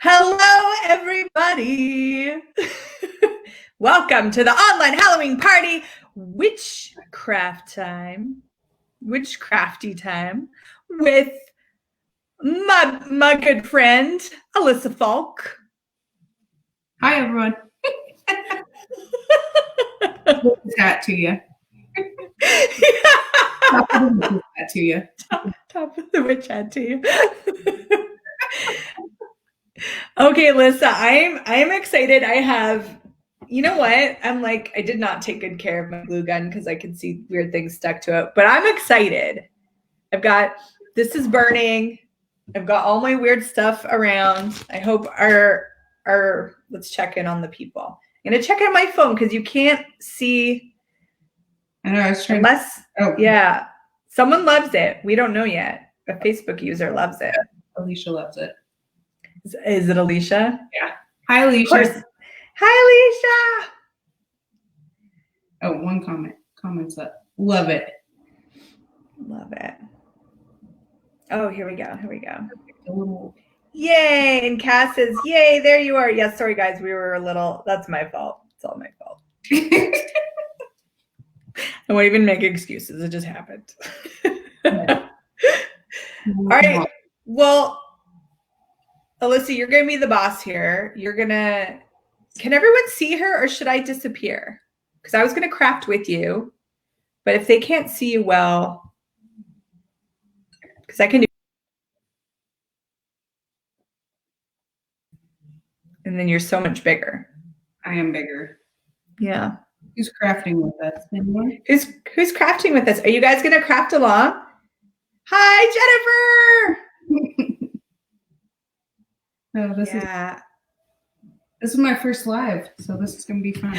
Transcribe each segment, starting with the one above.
Hello, everybody. Welcome to the online Halloween party, witchcraft time, witchcrafty time with my good friend, Alyssa Falk. Hi, everyone. What's that to you? That to you. Top of the witch hat to you. Okay, Alyssa, I'm excited. I have, you know what? I did not take good care of my glue gun because I could see weird things stuck to it, but I'm excited. This is burning. I've got all my weird stuff around. I hope let's check in on the people. I'm going to check on my phone because you can't see. I know, I was trying yeah. Someone loves it. We don't know yet. A Facebook user loves it. Alicia loves it. Is it Alicia? Yeah. Hi, Alicia. Hi, Alicia. Oh, one comment. Comments up. Love it. Love it. Oh, here we go. A little. Yay. And Cass says, yay, there you are. Yes, sorry, guys. We were a little, that's my fault. It's all my fault. I won't even make excuses. It just happened. All right. Well, Alyssa, you're going to be the boss here. Can everyone see her or should I disappear? Because I was going to craft with you, but if they can't see you well, because I can do. And then you're so much bigger. I am bigger. Yeah. Who's crafting with us? Anyone? Who's crafting with us? Are you guys going to craft along? Hi, Jennifer. No, this is my first live, so this is going to be fun.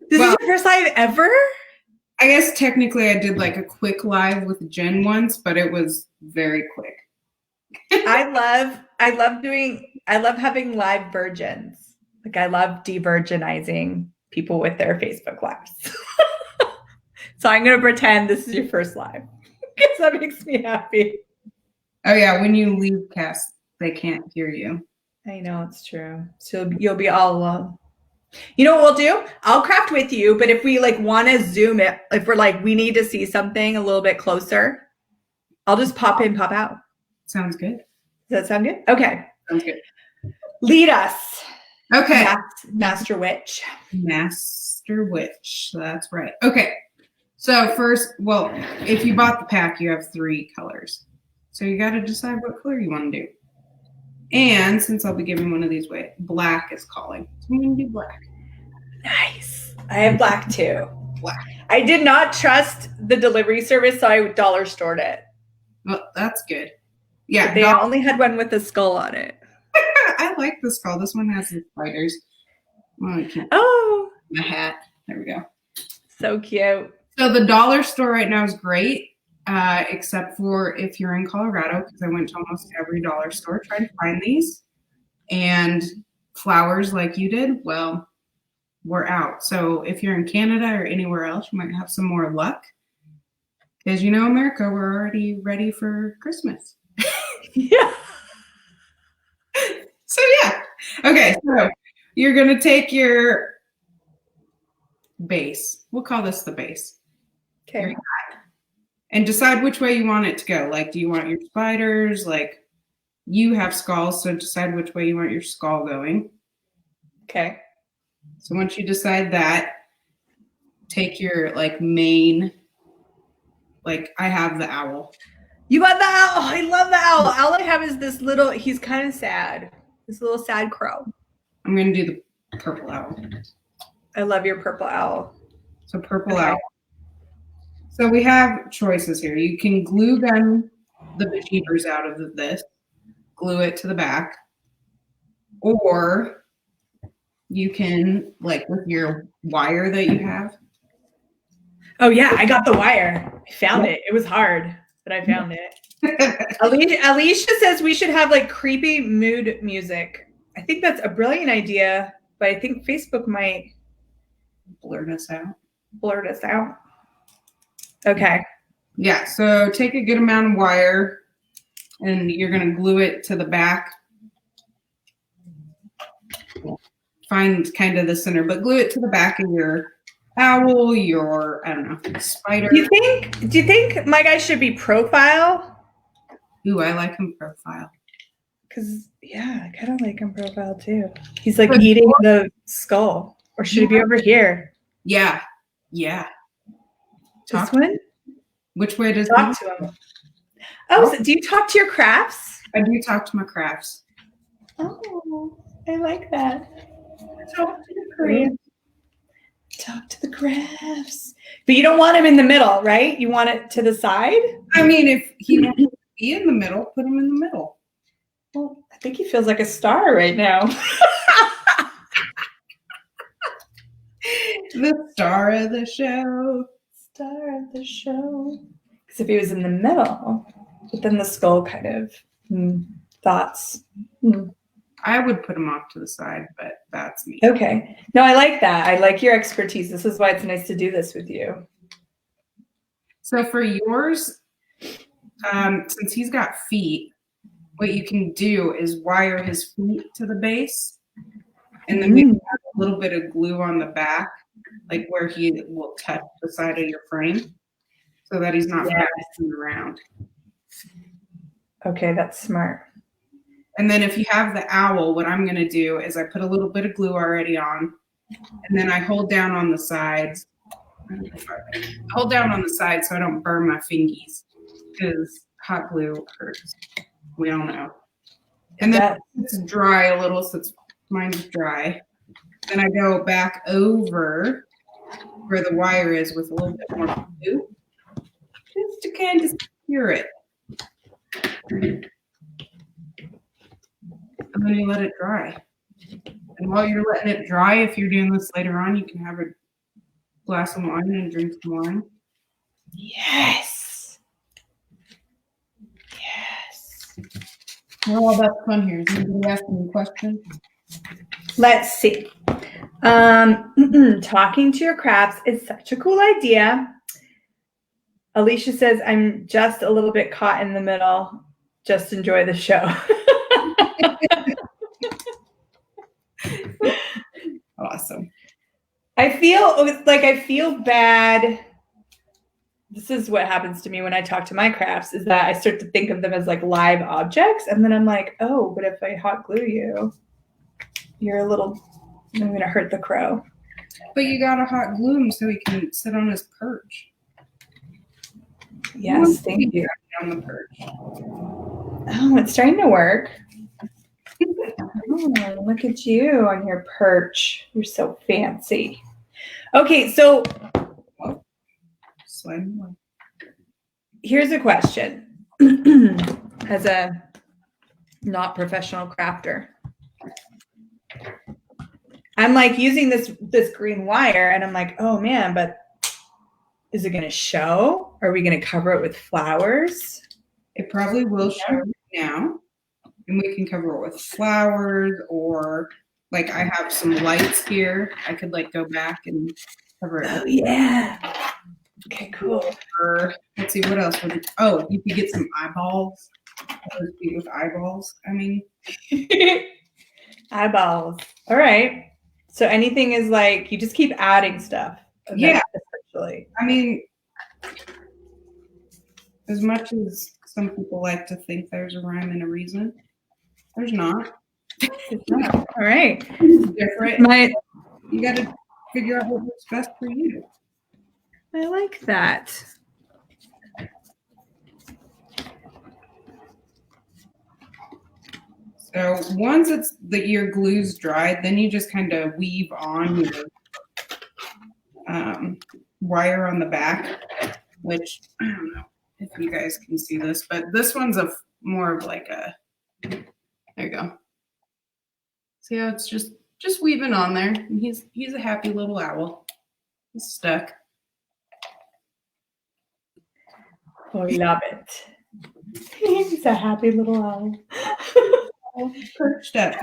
This is your first live ever? I guess technically I did like a quick live with Jen once, but it was very quick. I love having live virgins. Like I love de-virginizing people with their Facebook lives. So I'm going to pretend this is your first live because that makes me happy. Oh yeah, when you leave Cass, they can't hear you. I know, it's true. So you'll be all alone. You know what we'll do? I'll craft with you, but if we want to zoom it, if we're we need to see something a little bit closer, I'll just pop in, pop out. Sounds good. Does that sound good? Okay. Sounds good. Lead us. Okay. Master Witch. Master Witch. That's right. Okay. So first, if you bought the pack, you have 3 colors. So you got to decide what color you want to do. And since I'll be giving one of these away, black is calling. So I'm going to do black. Nice. I have black too. Black. I did not trust the delivery service, so I dollar stored it. Well, that's good. Yeah. They only had one with a skull on it. I like the skull. This one has the spiders. Well, I can't. Oh. My hat. There we go. So cute. So the dollar store right now is great, except for if you're in Colorado, because I went to almost every dollar store trying to find these. And flowers like you did, well, we're out. So if you're in Canada or anywhere else, you might have some more luck. Because America, we're already ready for Christmas. Yeah. So yeah. Okay, so you're going to take your base. We'll call this the base. Okay. And decide which way you want it to go. Do you want your spiders? You have skulls, so decide which way you want your skull going. Okay. So once you decide that, take your main, I have the owl. You got the owl. I love the owl. All I have is this little, he's kind of sad. This little sad crow. I'm going to do the purple owl. I love your purple owl. So purple owl. So we have choices here. You can glue gun the bejeebers out of this, glue it to the back, or you can, with your wire that you have. Oh yeah, I got the wire. I found it. It was hard, but I found it. Alicia says we should have creepy mood music. I think that's a brilliant idea, but I think Facebook might blurt us out. Okay. Yeah, so take a good amount of wire and you're going to glue it to the back find kind of the center, but glue it to the back of your owl, your, I don't know, spider. Do you think my guy should be profile? Ooh, I like him profile. Because, yeah, I kind of like him profile too. He's like eating the skull. Or should he be over here? Yeah. Yeah. This one? Which way does talk to him? Oh, so do you talk to your crafts? I do talk to my crafts. Oh, I like that. Talk to the crafts. Talk to the crafts. But you don't want him in the middle, right? You want it to the side? I mean, if he wants to be in the middle, put him in the middle. Well, I think he feels like a star right now. The star of the show. Star of the show. Because if he was in the middle, but then the skull kind of thoughts. I would put him off to the side, but that's me. Okay. No, I like that. I like your expertise. This is why it's nice to do this with you. So for yours, since he's got feet, what you can do is wire his feet to the base, and then maybe have a little bit of glue on the back, like where he will touch the side of your frame, so that he's not bouncing around. Okay, that's smart. And then if you have the owl, what I'm going to do is I put a little bit of glue already on, and then I hold down on the sides. Hold down on the side so I don't burn my fingies, because hot glue hurts. We all know. And then it's dry a little, so mine's dry. Then I go back over where the wire is with a little bit more glue, just to kind of secure it. And then you let it dry. And while you're letting it dry, if you're doing this later on, you can have a glass of wine and drink some wine. Yes. Yes. We're all about fun here. Is anybody asking a question? Let's see. Talking to your crafts is such a cool idea. Alicia says, I'm just a little bit caught in the middle. Just enjoy the show. Awesome. I feel bad. This is what happens to me when I talk to my crafts, is that I start to think of them as like live objects. And then I'm like, oh, but if I hot glue you, I'm going to hurt the crow. But you got to hot glue him so he can sit on his perch. Yes, thank you. On the perch. Oh, it's starting to work. Oh, look at you on your perch. You're so fancy. Okay, so here's a question. As a not professional crafter, I'm like using this green wire, and I'm like, oh man, but is it going to show? Are we going to cover it with flowers? It probably will show now. And we can cover it with flowers, or like I have some lights here. I could like go back and cover it. Oh yeah. Okay, cool. Or, let's see what else. Oh, you could get some eyeballs. With eyeballs. I mean, eyeballs. All right. So anything is like you just keep adding stuff. Yeah. Essentially. I mean, as much as some people like to think there's a rhyme and a reason, there's not. It's not. All right. It's different. You got to figure out what works best for you. I like that. So once your glue's dried, then you just kind of weave on your wire on the back, which I don't know if you guys can see this, but this one's more of like a. There you go. See how it's just weaving on there, and he's a happy little owl. He's stuck. Oh, I love it. He's a happy little owl. Perched up.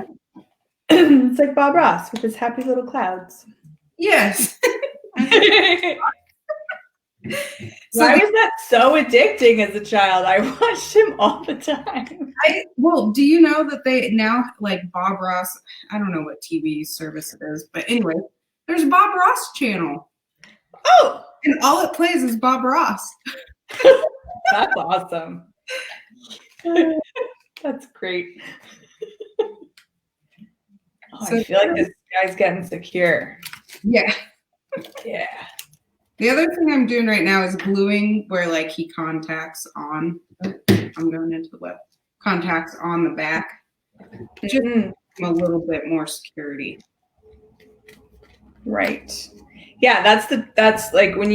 It's like Bob Ross with his happy little clouds. Yes. Why was that so addicting as a child? I watched him all the time. Well, do you know that they now, like Bob Ross, I don't know what TV service it is, but anyway, there's a Bob Ross channel. Oh! And all it plays is Bob Ross. That's awesome. That's great. So I feel like this guy's getting secure. Yeah. Yeah. The other thing I'm doing right now is gluing where like he contacts on. I'm going into the web. Contacts on the back. Just a little bit more security. Right. Yeah, that's like when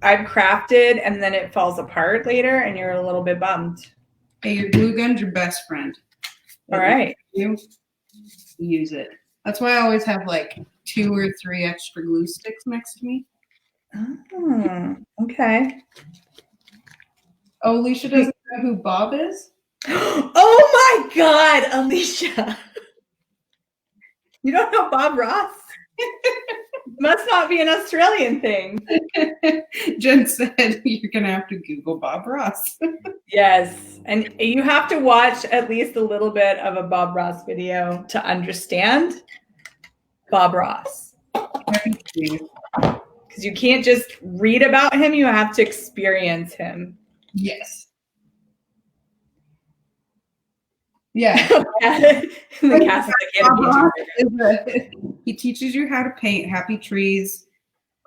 I've crafted and then it falls apart later and you're a little bit bummed. Hey, your glue gun's your best friend. All right. You use it. That's why I always have like 2 or 3 extra glue sticks next to me. Oh, okay. Oh, Alicia doesn't know who Bob is? Oh my God, Alicia. You don't know Bob Ross? Must not be an Australian thing. Jen said you're going to have to Google Bob Ross. Yes. And you have to watch at least a little bit of a Bob Ross video to understand Bob Ross. Because you can't just read about him, you have to experience him. Yes. Yeah. The cast he teaches you how to paint happy trees,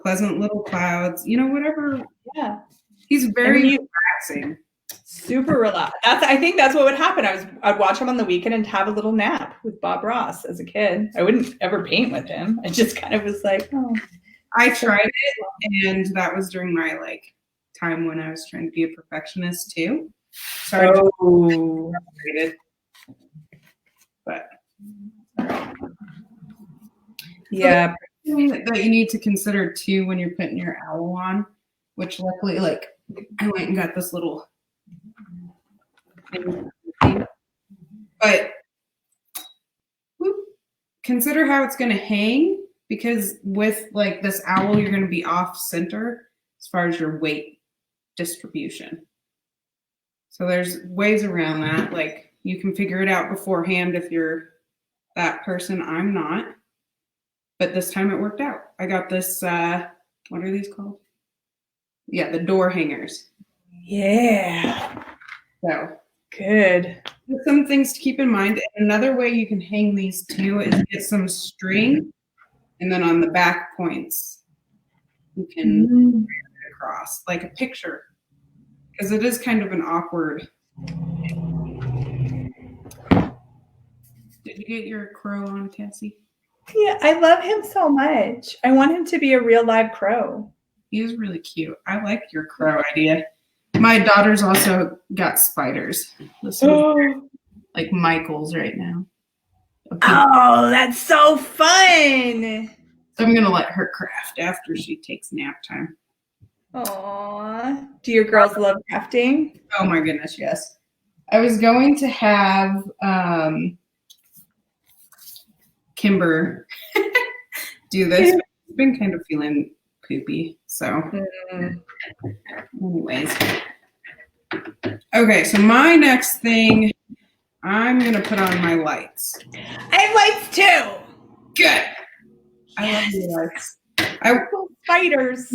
pleasant little clouds, whatever. Yeah. He's very relaxing. Super relaxed. I think that's what would happen. I'd watch him on the weekend and have a little nap with Bob Ross as a kid. I wouldn't ever paint with him. I just kind of was like, oh. I tried it, and that was during my time when I was trying to be a perfectionist too. Sorry. But yeah. So that you need to consider too when you're putting your owl on, which luckily I went and got this little thing. But consider how it's going to hang, because with this owl you're going to be off center as far as your weight distribution. So there's ways around that. You can figure it out beforehand if you're that person. I'm not. But this time it worked out. I got this, what are these called? Yeah, the door hangers. Yeah. So good. There's some things to keep in mind. And another way you can hang these too is get some string, and then on the back points, you can bring it across like a picture. Because it is kind of an awkward. Did you get your crow on, Cassy? Yeah, I love him so much. I want him to be a real live crow. He is really cute. I like your crow idea. My daughter's also got spiders. This is like Michael's right now. Oh, that's so fun. So I'm going to let her craft after she takes nap time. Aww. Do your girls love crafting? Oh my goodness, yes. I was going to have Kimber do this. I've been kind of feeling poopy, so anyways. Okay, so my next thing, I'm going to put on my lights. I have lights too. Good. I love the lights. Spiders.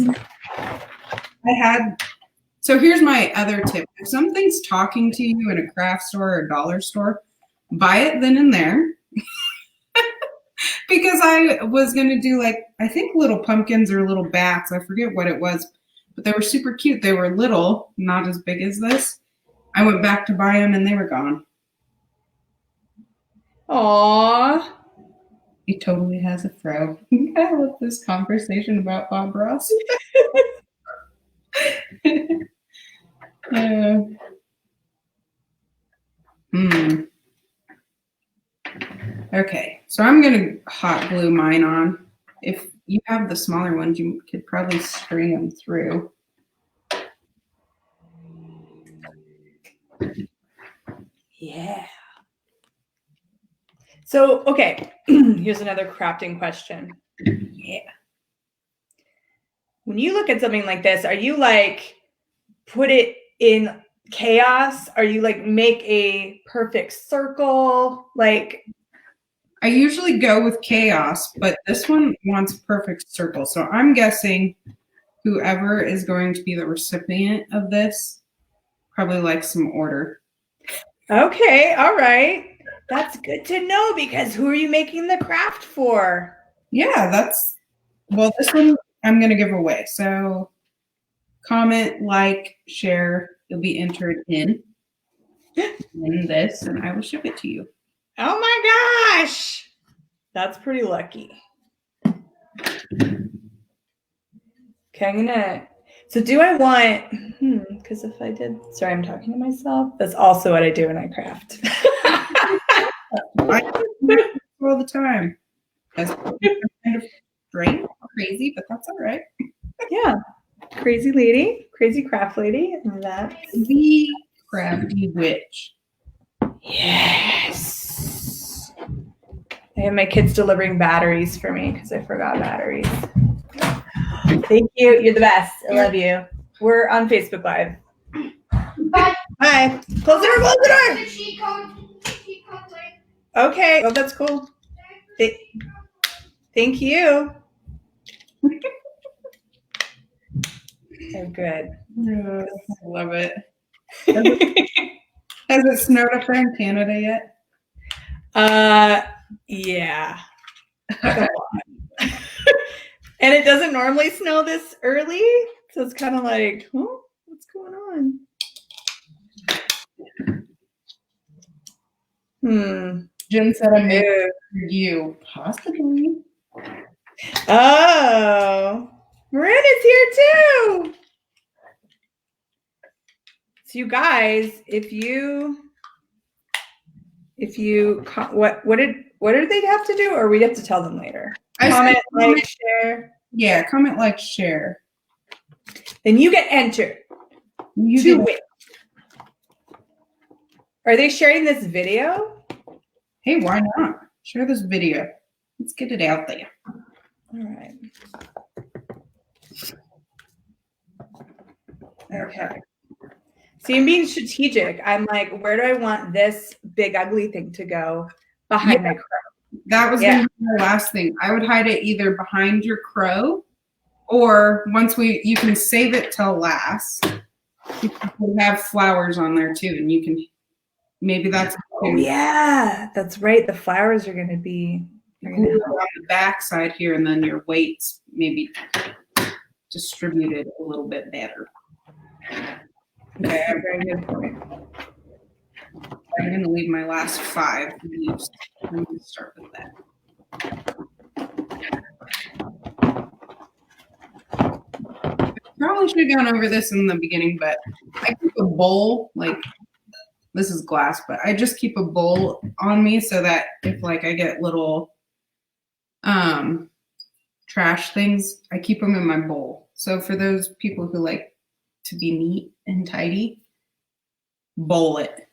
So here's my other tip. If something's talking to you in a craft store or a dollar store, buy it then and there. Because I was going to do I think little pumpkins or little bats. I forget what it was, but they were super cute. They were little, not as big as this. I went back to buy them and they were gone. Aww. He totally has a fro. I love this conversation about Bob Ross. Okay, so I'm going to hot glue mine on. If you have the smaller ones, you could probably string them through. Yeah. So, okay, here's another crafting question. Yeah. when you look at something like this, are you like put it in chaos? Are you like make a perfect circle? Like I usually go with chaos, but this one wants perfect circle. So I'm guessing whoever is going to be the recipient of this probably likes some order. okay, all right. That's good to know because who are you making the craft for? Yeah, well, this one I'm going to give away. So comment, like, share. You'll be entered in this, and I will ship it to you. Oh my gosh. That's pretty lucky. Okay, I'm gonna. So do I want? Because if I did, sorry, I'm talking to myself. That's also what I do when I craft. I do it all the time. That's kind of strange, crazy, but that's all right. Yeah, crazy lady, crazy craft lady, and that's The crafty witch. yes. I have my kids delivering batteries for me because I forgot batteries. Thank you. You're the best. I love you. We're on Facebook Live. Bye. Hi. Close the door. Close the door. The cheat code. Okay. Oh, that's cool. Thank you. Oh, good. Yeah, I love it. Has it snowed up there in Canada yet? Yeah. And it doesn't normally snow this early, so it's kind of like, huh? What's going on? Jen said I made it for you. Possibly. Oh, Marin is here too. So you guys, if you what did they have to do, or we have to tell them later? Comment, like, share. Yeah, comment, like, share. Then you get entered to win. Are they sharing this video? Hey, why not? Share this video. Let's get it out there. All right. Okay. See, I'm being strategic. I'm like, where do I want this big ugly thing to go behind my crow? That was gonna be my last thing. I would hide it either behind your crow, or you can save it till last. You can have flowers on there too, and you can maybe that's. Oh yeah, that's right. The flowers are gonna be on the back side here, and then your weights maybe distributed a little bit better. Okay, a very good point. I'm going to leave my last 5 leaves. I'm going to start with that. I probably should have gone over this in the beginning, but I keep a bowl, like this is glass, but I just keep a bowl on me so that if like I get little trash things, I keep them in my bowl. So for those people who like to be neat and tidy, bowl it.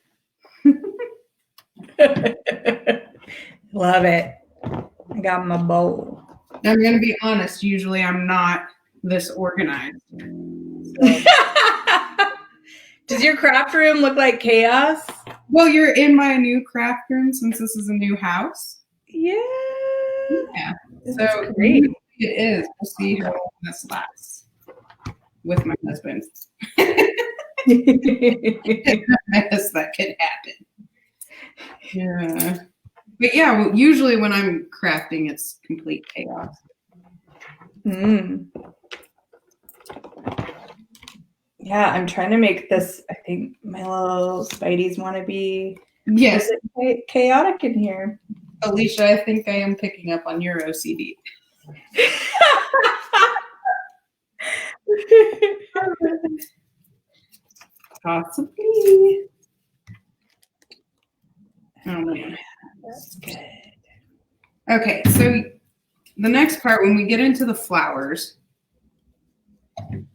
Love it. I got my bowl. I'm going to be honest. Usually I'm not this organized. So. Does your craft room look like chaos? Well, you're in my new craft room since this is a new house. Yeah. So great. It is. We'll see how long this lasts with my husband. Mess that could happen. Yeah. But yeah, usually when I'm crafting, it's complete chaos. Yeah, I'm trying to make this. I think my little Spideys want to be chaotic in here. Alicia, I think I am picking up on your OCD. Possibly. Oh man, that's good. Okay, so the next part, when we get into the flowers,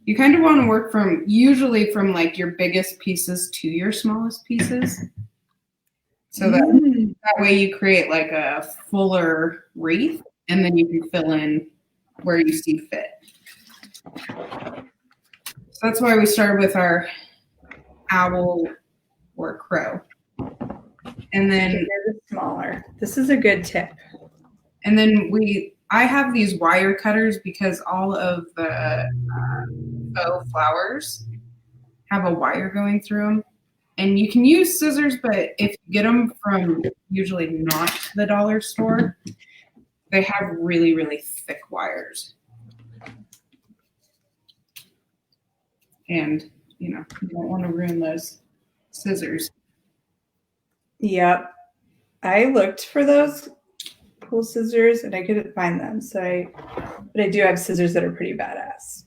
you kind of want to work usually from like your biggest pieces to your smallest pieces. So that way you create like a fuller wreath, and then you can fill in where you see fit. So that's why we started with our owl or crow. And then They're smaller. This is a good tip. And then I have these wire cutters because all of the faux flowers have a wire going through them. And you can use scissors, but if you get them from usually not the dollar store, they have really, really thick wires. And, you don't want to ruin those scissors. Yep. I looked for those cool scissors and I couldn't find them. But I do have scissors that are pretty badass.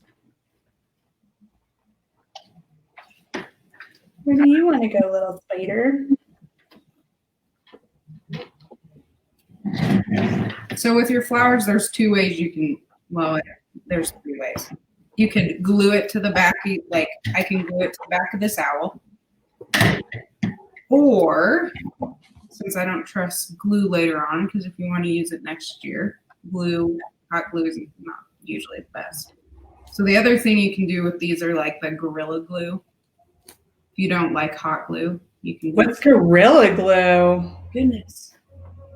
Where do you want to go, little spider? So with your flowers, there's two ways you can, there's three ways. You can glue it to the back, like I can glue it to the back of this owl. Or, since I don't trust glue later on, because if you want to use it next year, hot glue is not usually the best. So the other thing you can do with these are like the Gorilla Glue. If you don't like hot glue, you can. What's Gorilla Glue? Goodness.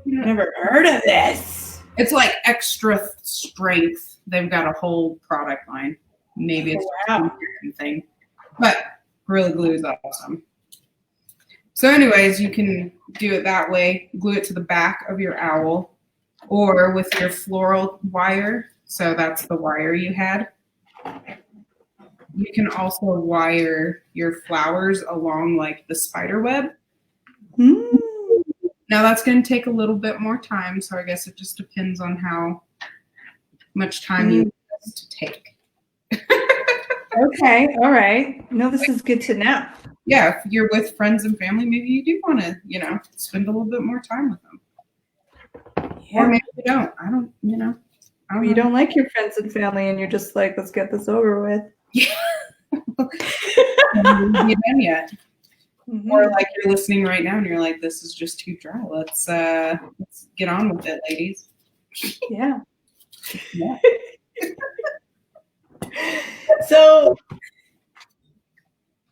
Never heard of this. It's like extra strength. They've got a whole product line. Maybe it's a different thing, but Gorilla Glue is awesome. So anyways, you can do it that way. Glue it to the back of your owl or with your floral wire. So that's the wire you had. You can also wire your flowers along like the spider web. Mm. Now that's going to take a little bit more time. So I guess it just depends on how much time you want this to take. Okay. All right. No, this is good to know. Yeah, if you're with friends and family, maybe you do want to, spend a little bit more time with them. Yeah. Or maybe you don't. I don't know. You don't like your friends and family and you're just like, let's get this over with. Yeah. Haven't done yet. Mm-hmm. Or like you're listening right now and you're like, this is just too dry. Let's get on with it, ladies. Yeah. Yeah. So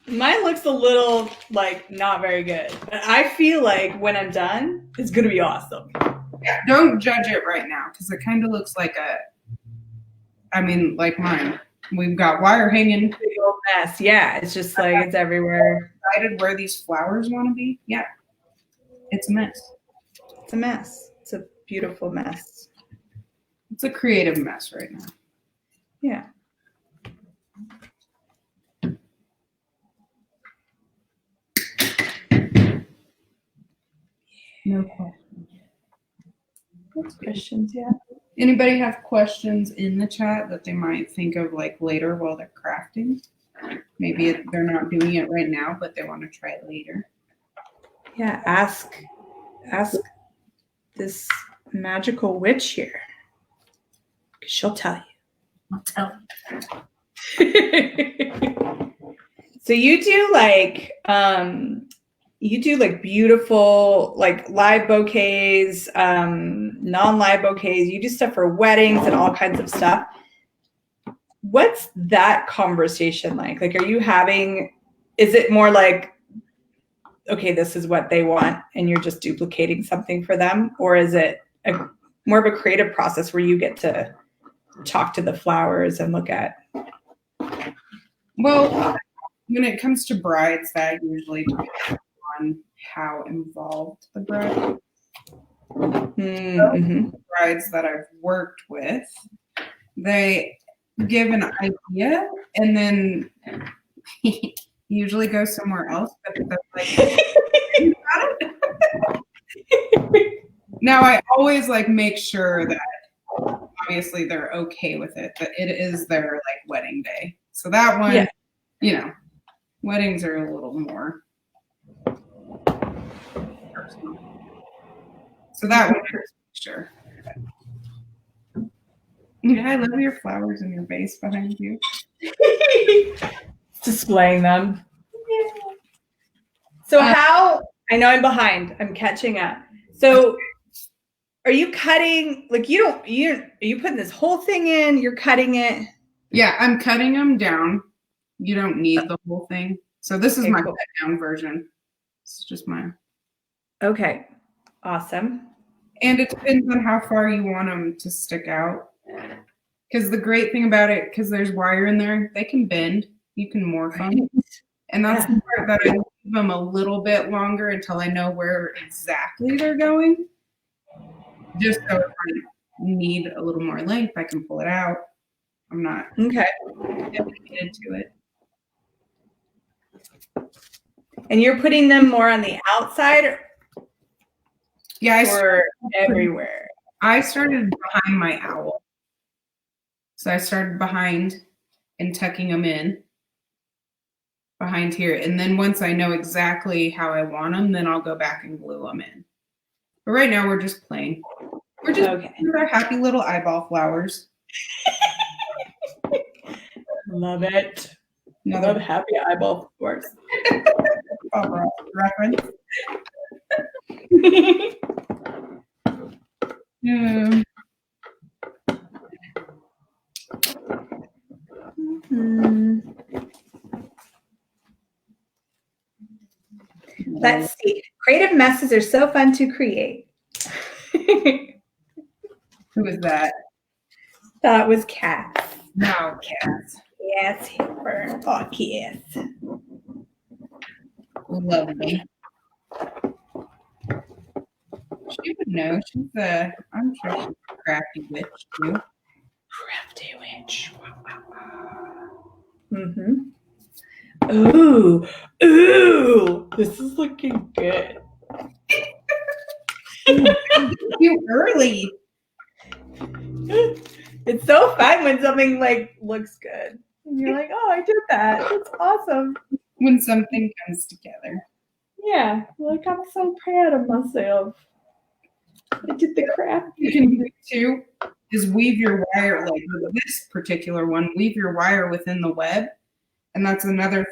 mine looks a little like not very good, but I feel like when I'm done, it's gonna be awesome. Yeah, don't judge it right now because it kind of looks like like mine. We've got wire hanging. Big old mess. Yeah, it's just like it's everywhere. Decided where these flowers want to be. Yeah, it's a mess. It's a mess. It's a beautiful mess. It's a creative mess right now. Yeah. No questions. What's questions? Yeah. Anybody have questions in the chat that they might think of like later while they're crafting? Maybe they're not doing it right now, but they want to try it later. Yeah. Ask this magical witch here. She'll tell you. I'll tell you. So you do like beautiful like live bouquets, non-live bouquets. You do stuff for weddings and all kinds of stuff. What's that conversation like? Like, is it more like, okay, this is what they want and you're just duplicating something for them? Or is it more of a creative process where you get to talk to the flowers and look at? Well, when it comes to brides, that usually depends on how involved the bride is. Mm-hmm. Brides that I've worked with, they give an idea and then usually go somewhere else. But they're like, now I always like make sure that obviously they're okay with it, but it is their like wedding day. So that one, weddings are a little more personal. So that one, sure. Yeah, I love your flowers and your vase behind you. Displaying them. Yeah. So I know I'm behind. I'm catching up. So are you cutting, like are you putting this whole thing in, you're cutting it? Yeah, I'm cutting them down. You don't need the whole thing. So this is Okay, my cool. cut down version. It's just mine. Okay. Awesome. And it depends on how far you want them to stick out. Because the great thing about it, because there's wire in there, they can bend. You can morph them. And that's the part that I leave them a little bit longer until I know where exactly they're going. Just so if I need a little more length, I can pull it out. I'm not Okay. dedicated to it. And you're putting them more on the outside Yeah, or everywhere? I started behind my owl. So I started behind and tucking them in behind here. And then once I know exactly how I want them, then I'll go back and glue them in. But right now we're just playing. We're just with our happy little eyeball flowers. Love it. Another Love happy eyeball flowers. reference. Let's see. Creative messes are so fun to create. Who is that? That was Cat. No, Cass. Yes, Hipper. Oh, yes. Lovely. She would know. I'm sure she's a crafty witch too. Crafty witch. Mm-hmm. Ooh, this is looking good. Too early. It's so fun when something like looks good. And you're like, oh, I did that. That's awesome. When something comes together. Yeah, like I'm so proud of myself. I did the craft. You can do too is weave your wire, like with this particular one, weave your wire within the web, and that's another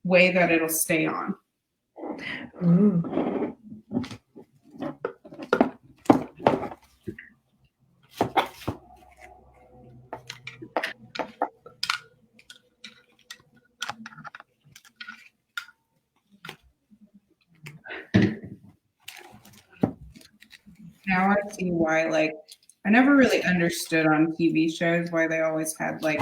way that it'll stay on. Ooh. Now I see why, like, I never really understood on TV shows why they always had, like,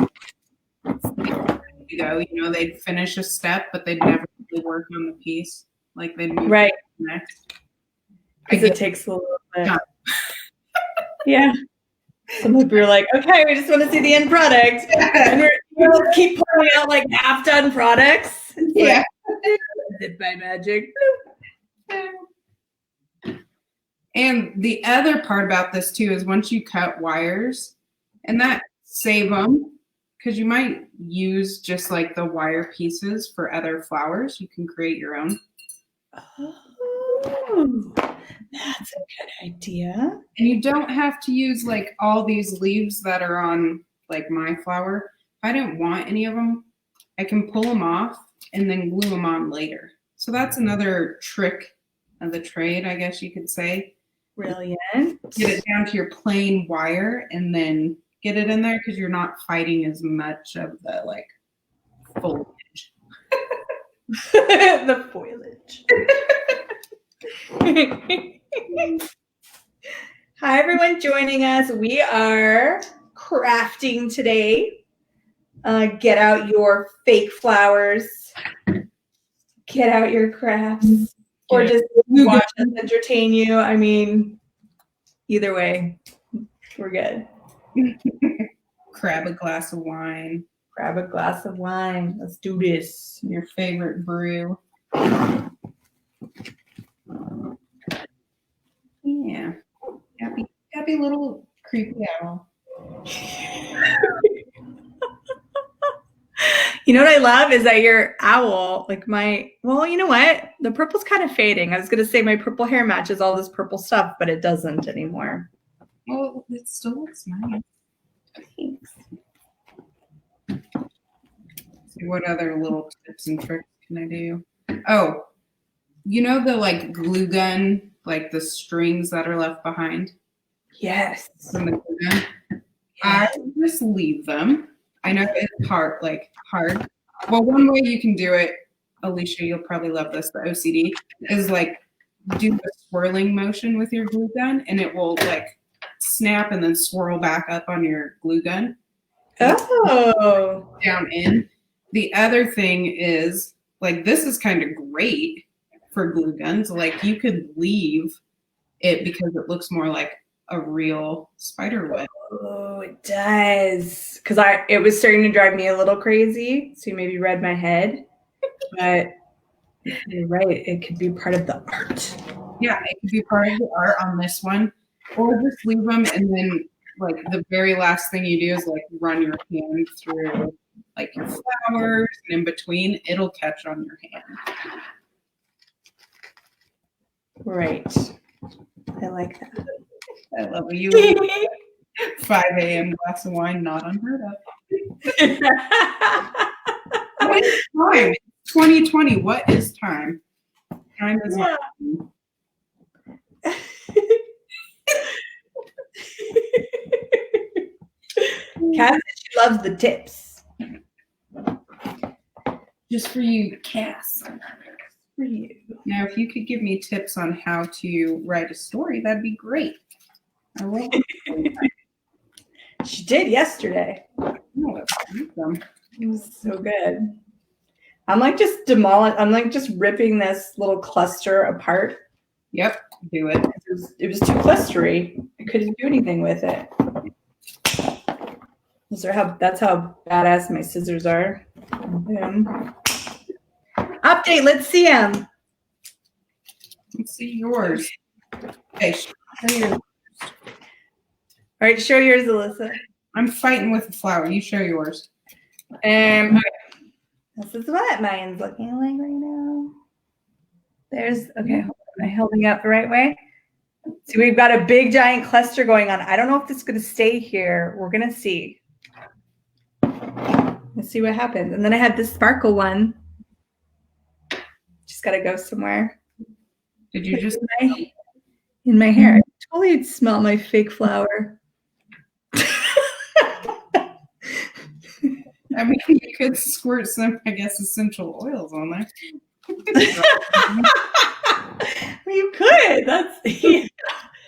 they'd finish a step, but they'd never really work on the piece. Like, they'd move Right. to the next. Because it takes a little bit. Yeah. Some people are like, okay, we just want to see the end product. And we'll keep pulling out like half done products. Yeah. Did by magic. And the other part about this too is once you cut wires, and that save them, because you might use just like the wire pieces for other flowers. You can create your own. Oh, that's a good idea. And you don't have to use like all these leaves that are on like my flower. If I didn't want any of them, I can pull them off and then glue them on later. So that's another trick of the trade, I guess you could say. Brilliant. Get it down to your plain wire and then get it in there because you're not fighting as much of the like foliage. The foliage. Hi, everyone joining us. We are crafting today. Get out your fake flowers. Get out your crafts. Or just watch us entertain you. I mean, either way, we're good. Grab a glass of wine. Grab a glass of wine. Let's do this. Your favorite brew. Yeah. Happy little creepy owl. You know what I love is that your owl, like well, you know what? The purple's kind of fading. I was going to say my purple hair matches all this purple stuff, but it doesn't anymore. Well, it still looks nice. Thanks. See, what other little tips and tricks can I do? Oh, you know the like glue gun, like the strings that are left behind? Yes. From the glue gun? I just leave them. I know it's hard, Well, one way you can do it, Alicia, you'll probably love this, the OCD, is like do a swirling motion with your glue gun and it will like snap and then swirl back up on your glue gun. Oh. Down in. The other thing is, like, this is kind of great for glue guns. Like, you could leave it because it looks more like a real spider web. Oh, it does. Because it was starting to drive me a little crazy. So you maybe read my head. But you're right. It could be part of the art. Yeah, it could be part of the art on this one. Or just leave them and then, like, the very last thing you do is, like, run your hand through, like, your flowers and in between. It'll catch on your hand. Right. I like that. I love you. 5 a.m. glass of wine, not unheard of. What is time? 2020. What is time? Time is not. Cassy, she loves the tips. Just for you, Cass. For you. Now, if you could give me tips on how to write a story, that'd be great. I will. She did yesterday. Oh, that's awesome. It was so good. I'm like just ripping this little cluster apart. Yep, do it. It was too clustery. I couldn't do anything with it. That's how badass my scissors are. Boom. Update. Let's see them. Let's see yours. Okay, show yours. All right, show yours, Alyssa. I'm fighting with the flower. You show yours. Okay. This is what mine's looking like right now. Okay, am I holding it up the right way? See, we've got a big giant cluster going on. I don't know if this is going to stay here. We're going to see. Let's see what happens. And then I have this sparkle one. Just got to go somewhere. Did you just in my hair? I totally smell my fake flower. I mean, you could squirt some, I guess, essential oils on there. You could. That's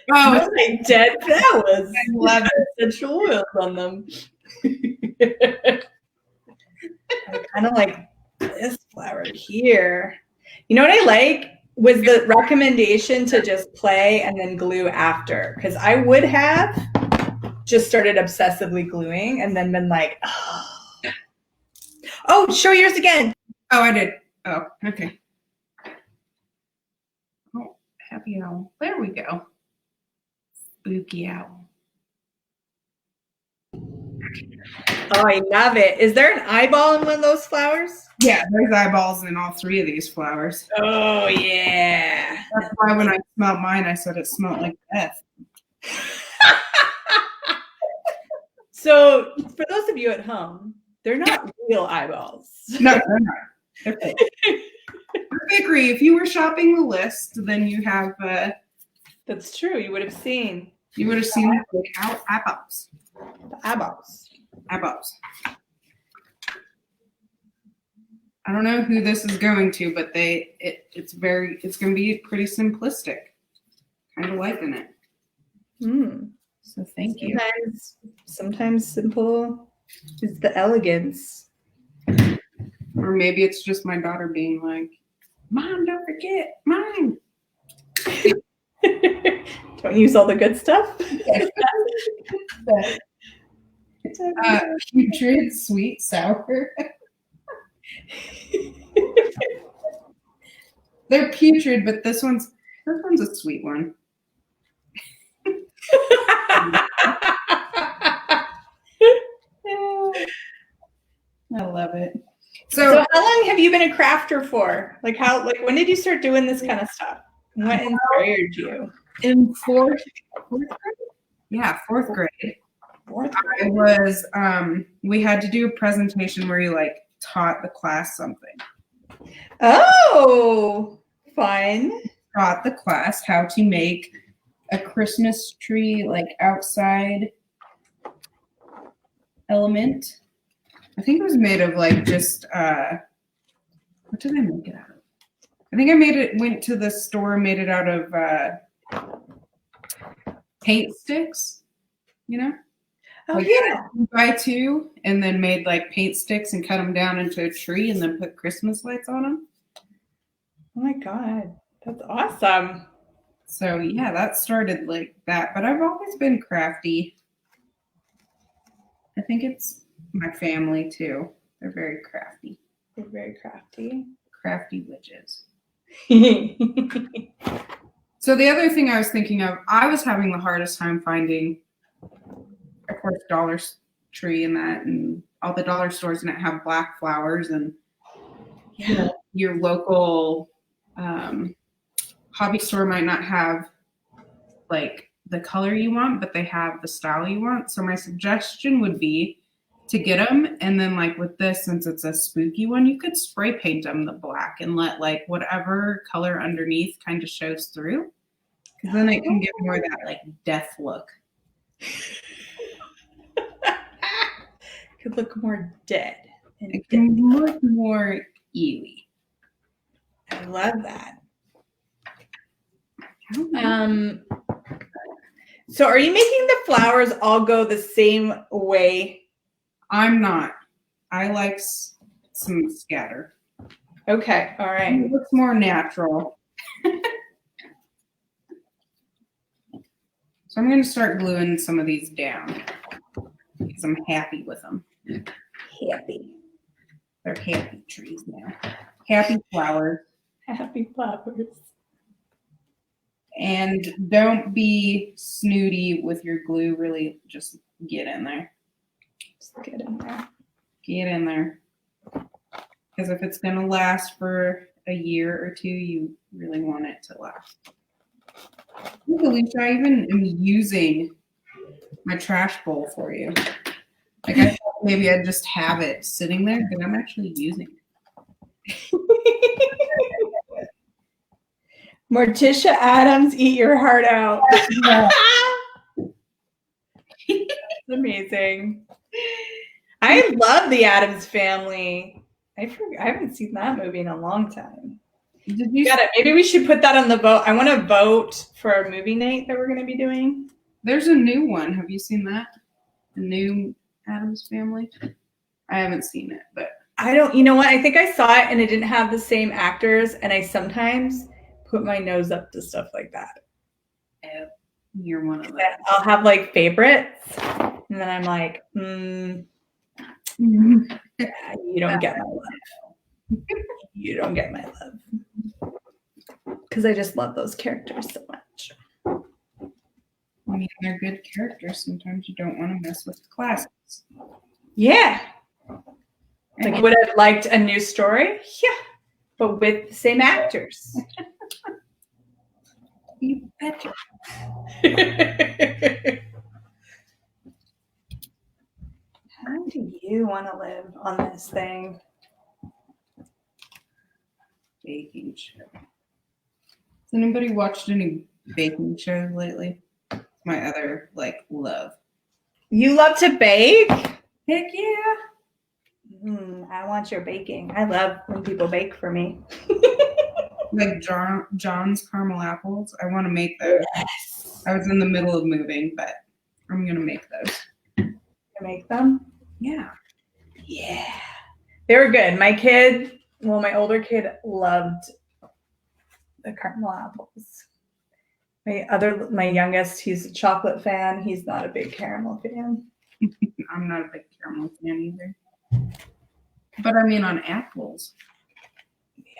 like dead flowers. I love essential oils on them. I kind of like this flower here. You know what I like was the recommendation to just play and then glue after, because I would have just started obsessively gluing and then been like, oh, show yours again. Oh, I did. Oh, okay. Oh, happy owl. There we go. Spooky owl. Oh, I love it. Is there an eyeball in one of those flowers? Yeah, there's eyeballs in all 3 of these flowers. Oh, yeah. That's why when I smelled mine, I said it smelled like death. So, for those of you at home, they're not real eyeballs. No, they're not. They're fake. Bakery, if you were shopping the list, then you have. That's true. You would have seen. You would have seen like eyeballs. The eyeballs. Eyeballs. I don't know who this is going to, but it's going to be pretty simplistic. Kind of liking it. So thank you. Sometimes simple is the elegance. Or maybe it's just my daughter being like, Mom, don't forget, mine. Don't use all the good stuff. Putrid, sweet, sour. They're putrid, but this one's a sweet one. I love it. So how long have you been a crafter for? Like when did you start doing this kind of stuff? What inspired you? In fourth grade? Yeah, fourth grade. I was we had to do a presentation where you like taught the class something. Oh, fun. Taught the class how to make a Christmas tree like outside element. I think it was made of like just what did I make it out of? I think I went to the store, made it out of paint sticks, you know? Oh like, yeah. Buy two and then made like paint sticks and cut them down into a tree and then put Christmas lights on them. Oh my God. That's awesome. So yeah, that started like that. But I've always been crafty. I think it's my family too. They're very crafty. You're very crafty. Crafty witches. So the other thing I was thinking of, I was having the hardest time finding, of course, Dollar Tree and that, and all the dollar stores didn't have black flowers, and your local hobby store might not have like the color you want, but they have the style you want. So my suggestion would be to get them, and then like with this, since it's a spooky one, you could spray paint them the black and let like whatever color underneath kind of shows through, because then it can give more of that like death look. Could look more dead. And it can look more eerie. I love that. So are you making the flowers all go the same way? I'm not. I like some scatter. Okay, all right. It looks more natural. So I'm going to start gluing some of these down because I'm happy with them. Happy. They're happy trees now. Happy flowers. Happy flowers. And don't be snooty with your glue. Really just get in there. Just get in there. Get in there. Because if it's going to last for a year or two, you really want it to last. Look, Alicia, I even am using my trash bowl for you. Like I thought maybe I'd just have it sitting there, but I'm actually using it. Morticia Adams, eat your heart out. That's amazing. I love the Addams Family. I haven't seen that movie in a long time. Did you Got it. Maybe we should put that on the vote. I want to vote for our movie night that we're going to be doing. There's a new one. Have you seen that? The new Addams Family? I haven't seen it, but I don't, you know what? I think I saw it and it didn't have the same actors, and I sometimes put my nose up to stuff like that. You're one of them. I'll have like favorites, and then I'm like, you don't get my love. You don't get my love. Because I just love those characters so much. I mean, they're good characters. Sometimes you don't want to mess with the classics. Yeah. Like, would I have liked a new story? Yeah. But with the same actors. You betcha. How do you want to live on this thing? Baking show. Has anybody watched any baking shows lately? My other love. You love to bake? Heck yeah. I want your baking. I love when people bake for me. Like John's caramel apples. I want to make those. Yes. I was in the middle of moving, but I'm gonna make those. You make them? Yeah. Yeah. They were good. My older kid loved the caramel apples. My youngest, he's a chocolate fan. He's not a big caramel fan. I'm not a big caramel fan either. But I mean on apples.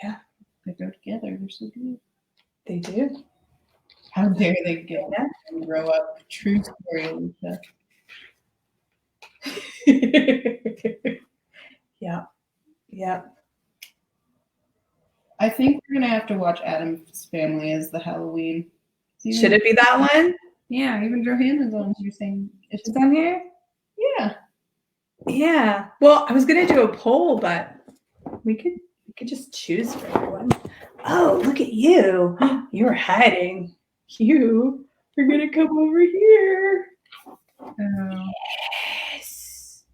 Yeah. They go together. They're so good. They do. How dare they go and grow up? True story, Alicia. Yeah. Yeah. I think we're gonna have to watch Addams Family as the Halloween. Should it be that one? Yeah, even Johanna's on. You're saying It's on here? Yeah. Yeah. Well, I was gonna do a poll, but we could just choose for everyone. Oh, look at you. You're hiding. You are gonna come over here. Yes.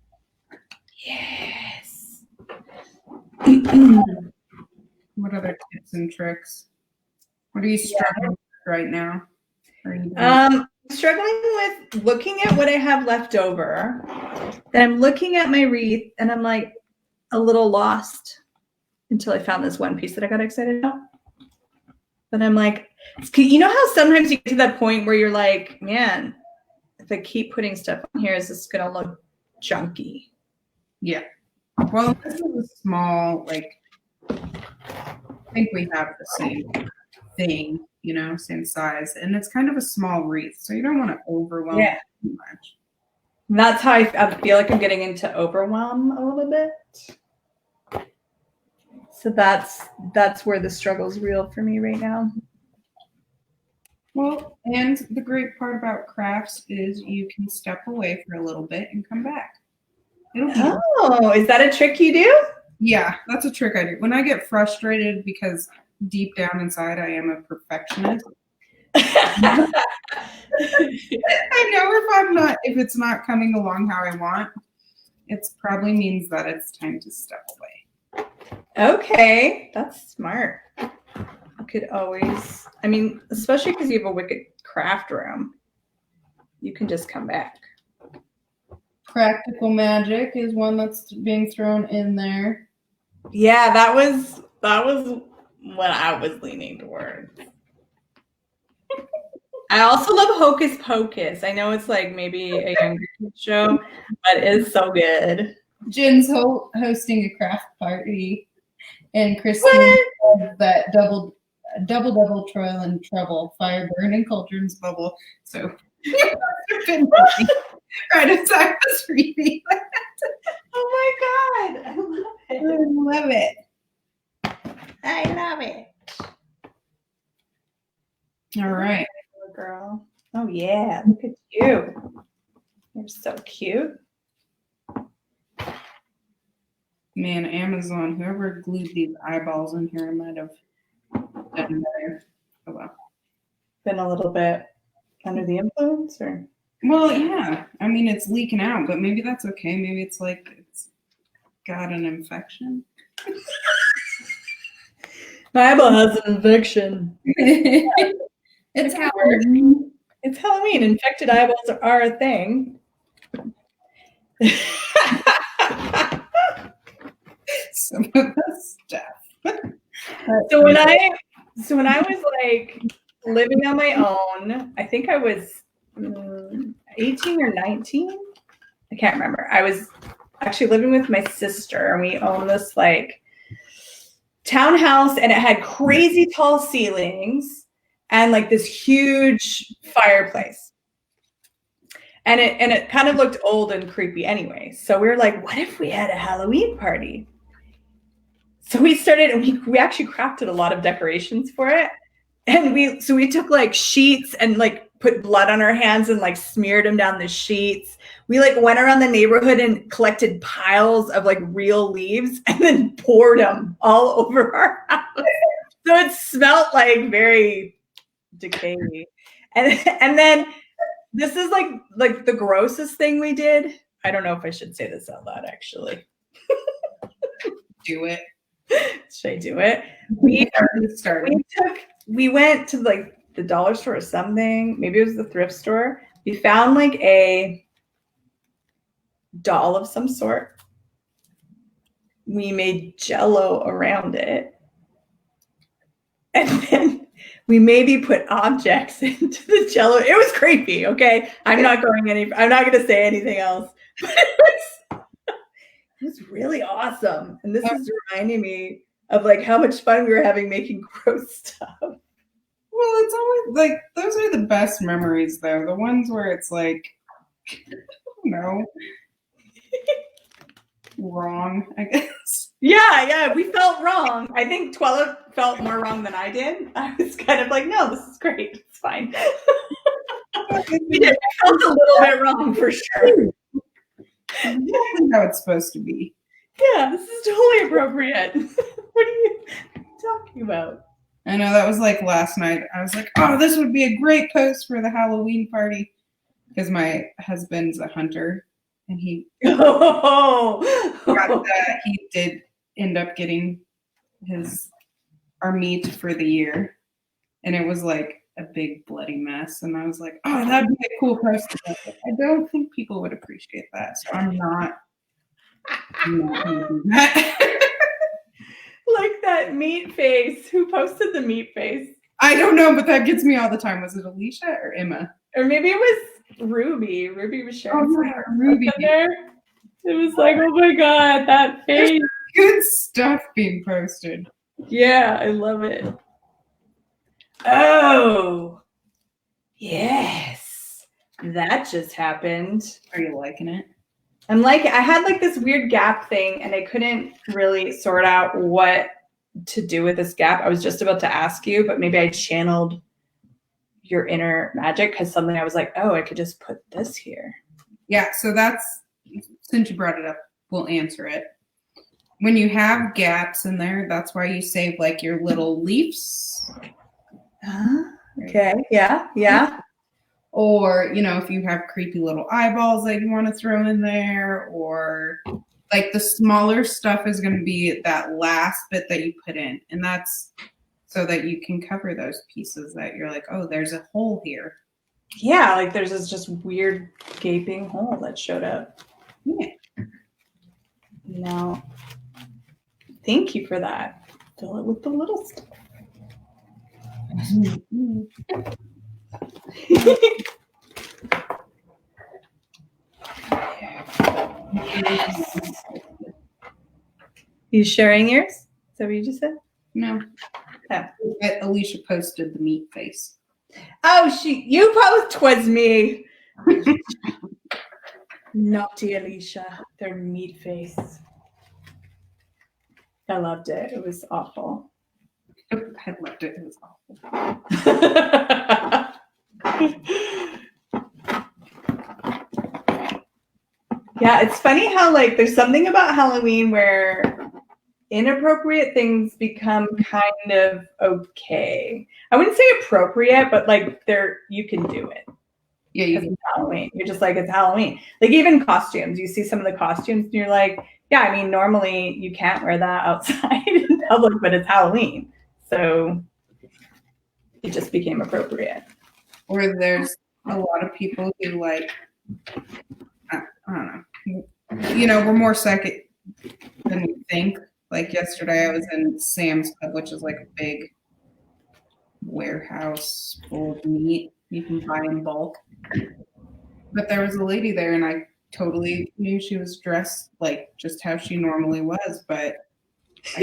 Yes. What other tips and tricks? What are you struggling with right now? Struggling with looking at what I have left over. Then I'm looking at my wreath and I'm like a little lost until I found this one piece that I got excited about. But I'm like, you know how sometimes you get to that point where you're like, man, if I keep putting stuff on here, is this gonna look junky? Yeah. Well, this is a small, like, I think we have the same thing, you know, same size, and it's kind of a small wreath, so you don't want to overwhelm it too much. And that's how I feel like I'm getting into overwhelm a little bit. So that's where the struggle's real for me right now. Well, and the great part about crafts is you can step away for a little bit and come back. Oh, is that a trick you do? Yeah, that's a trick I do. When I get frustrated because deep down inside I am a perfectionist. I know if it's not coming along how I want, it probably means that it's time to step away. Okay, that's smart. You could always, I mean, especially because you have a Witchy Craft room, you can just come back. Practical magic is one that's being thrown in there. Yeah, that was what I was leaning towards. I also love Hocus Pocus. I know it's like maybe a younger kid show, but it's so good. Jen's hosting a craft party, and Christine said that double toil and trouble, fire burn and cauldrons bubble. So right as I was reading that. Oh my god, I love it. I love it. All right, girl. Oh yeah, look at you. You're so cute. man. Amazon, whoever glued these eyeballs in here might have done better. Oh well. Been a little bit under the influence, or? Well, yeah. I mean, it's leaking out, but maybe that's okay. Maybe it's like it's got an infection. My eyeball has an infection. It's Halloween. It's Halloween. Infected eyeballs are a thing. Some of the stuff. So when I was like living on my own, I think I was 18 or 19. I can't remember. I was actually living with my sister, and we owned this like townhouse, and it had crazy tall ceilings and like this huge fireplace. And it kind of looked old and creepy anyway. So we were like, what if we had a Halloween party? So we started, and we actually crafted a lot of decorations for it. And we took like sheets and like put blood on our hands and like smeared them down the sheets. We like went around the neighborhood and collected piles of like real leaves and then poured them all over our house. So it smelled like very decayy. And then this is like the grossest thing we did. I don't know if I should say this out loud, actually. Do it. Should I do it? We went to like the dollar store or something. Maybe it was the thrift store. We found like a doll of some sort. We made Jello around it. And then we maybe put objects into the Jello. It was creepy, okay? I'm not going to say anything else. But it was really awesome. And this is reminding me of like how much fun we were having making gross stuff. Well, it's always like those are the best memories though. The ones where it's like, I don't know, wrong, I guess. Yeah, we felt wrong. I think Twella felt more wrong than I did. I was kind of like, no, this is great. It's fine. We felt a little bit wrong for sure. That's how it's supposed to be. Yeah, this is totally appropriate. What are you talking about? I know that was like last night. I was like, oh, this would be a great post for the Halloween party. Because my husband's a hunter and he got that. He did end up getting our meat for the year, and it was like a big bloody mess. And I was like, oh, that'd be a cool post. I don't think people would appreciate that, so I'm not gonna do that. Like that meat face. Who posted the meat face? I don't know, but that gets me all the time. Was it Alicia or Emma? Or maybe it was Ruby. Ruby was sharing Oh, yeah, Ruby. there. It was like, oh my god, that face. Good stuff being posted. Yeah, I love it. Oh, yes. That just happened. Are you liking it? I'm like, I had like this weird gap thing and I couldn't really sort out what to do with this gap. I was just about to ask you, but maybe I channeled your inner magic because suddenly I was like, oh, I could just put this here. Yeah, so that's, since you brought it up, we'll answer it. When you have gaps in there, that's why you save like your little leaves. Okay, yeah. Or, if you have creepy little eyeballs that you want to throw in there, or like the smaller stuff is going to be that last bit that you put in. And that's so that you can cover those pieces that you're like, oh, there's a hole here. Yeah, like there's this just weird gaping hole that showed up. Yeah. No. Thank you for that. Fill it with the little stuff. You sharing yours? Is that what you just said? No. Oh. Alicia posted the meat face. Oh, you post twas me. Naughty Alicia, their meat face. I loved it. It was awful. I loved it. It was awful. Yeah, it's funny how like there's something about Halloween where inappropriate things become kind of okay. I wouldn't say appropriate, but like you can do it. Yeah, you can. It's Halloween. You're just like, it's Halloween. Like even costumes. You see some of the costumes and you're like, yeah, I mean, normally you can't wear that outside in public, but it's Halloween. So it just became appropriate. Or there's a lot of people who like, I don't know. We're more psychic than we think. Like yesterday I was in Sam's Club, which is like a big warehouse full of meat you can buy in bulk. But there was a lady there and I totally knew she was dressed like just how she normally was, but I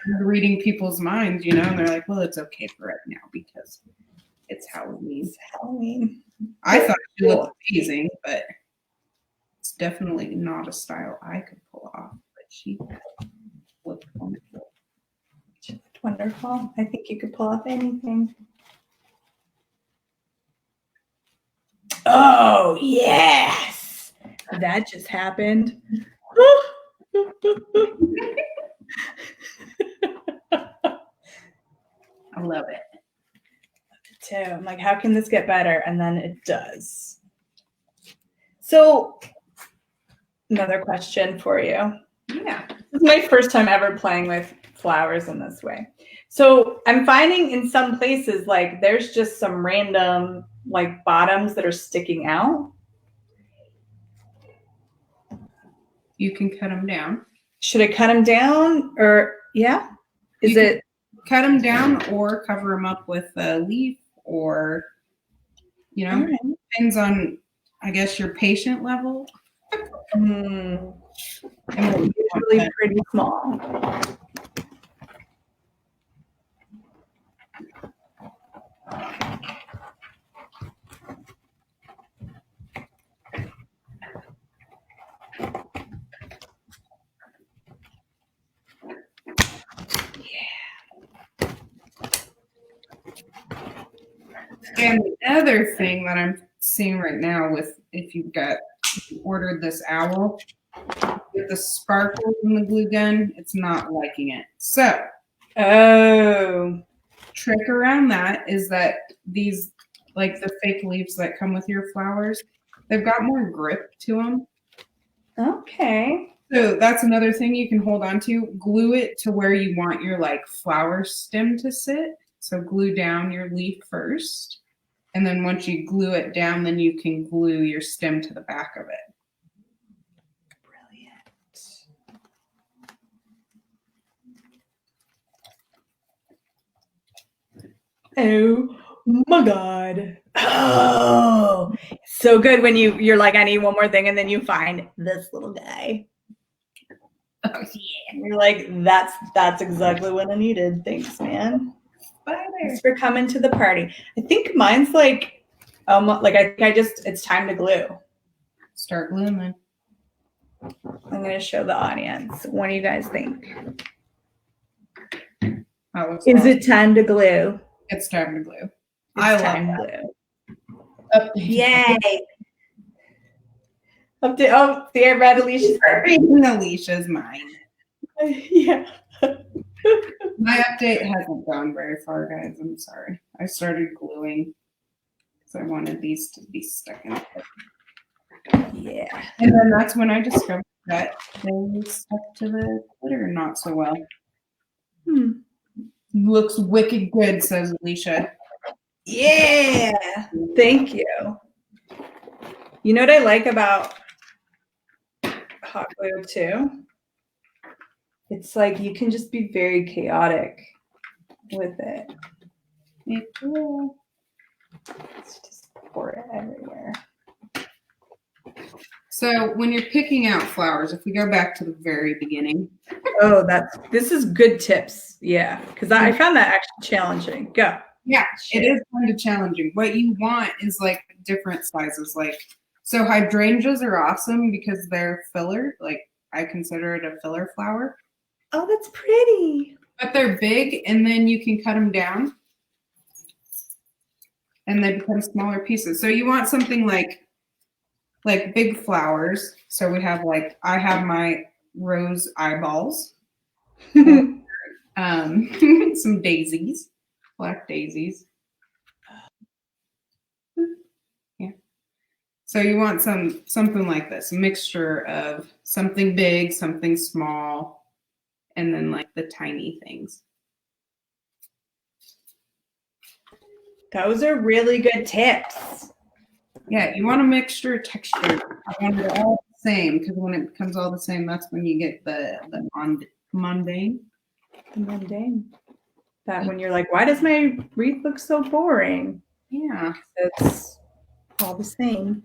was reading people's minds, and they're like, well, it's okay for right now because it's Halloween. It's Halloween. I thought she looked amazing, but it's definitely not a style I could pull off, but she looked wonderful. She looked wonderful. I think you could pull off anything. Oh, yes. That just happened. I love it. Too. I'm like, how can this get better? And then it does. So, another question for you. Yeah. This is my first time ever playing with flowers in this way. So, I'm finding in some places, like, there's just some random, like, bottoms that are sticking out. You can cut them down. Should I cut them down? Or, yeah? Is it? Cut them down or cover them up with a leaf or, Right. depends on, I guess, your patient level. And usually pretty small. And the other thing that I'm seeing right now with if you ordered this owl with the sparkles in the glue gun, it's not liking it. So, trick around that is that these, like the fake leaves that come with your flowers, they've got more grip to them. Okay. So that's another thing you can hold on to. Glue it to where you want your like flower stem to sit. So glue down your leaf first. And then once you glue it down, then you can glue your stem to the back of it. Brilliant. Oh my God. Oh, so good when you're like, I need one more thing, and then you find this little guy. Oh yeah. You're like, that's exactly what I needed. Thanks, man. Thanks for coming to the party. I think mine's like, it's time to glue. Start gluing then. I'm gonna show the audience. What do you guys think? Is it time to glue? It's time to glue. It's time to glue. Yay! See, I read Alicia's. Alicia's mind. Yeah. My update hasn't gone very far, guys. I'm sorry. I started gluing because I wanted these to be stuck in it. Yeah. And then that's when I discovered that they stuck to the glitter not so well. Looks wicked good, says Alicia. Yeah. Thank you. You know what I like about hot glue too? It's like you can just be very chaotic with it. Let's just pour it everywhere. So when you're picking out flowers, if we go back to the very beginning. Oh, this is good tips. Yeah, because I found that actually challenging. Go. Yeah, it is kind of challenging. What you want is like different sizes. Like, so hydrangeas are awesome because they're filler. Like, I consider it a filler flower. Oh, that's pretty. But they're big, and then you can cut them down, and they become smaller pieces. So you want something like big flowers. So we have I have my rose eyeballs, some daisies, black daisies. Yeah. So you want something like this, a mixture of something big, something small, and then like the tiny things. Those are really good tips. Yeah, you want a mixture of texture. You want it all the same, because when it becomes all the same, that's when you get the mundane. The mundane. That when you're like, why does my wreath look so boring? Yeah. It's all the same.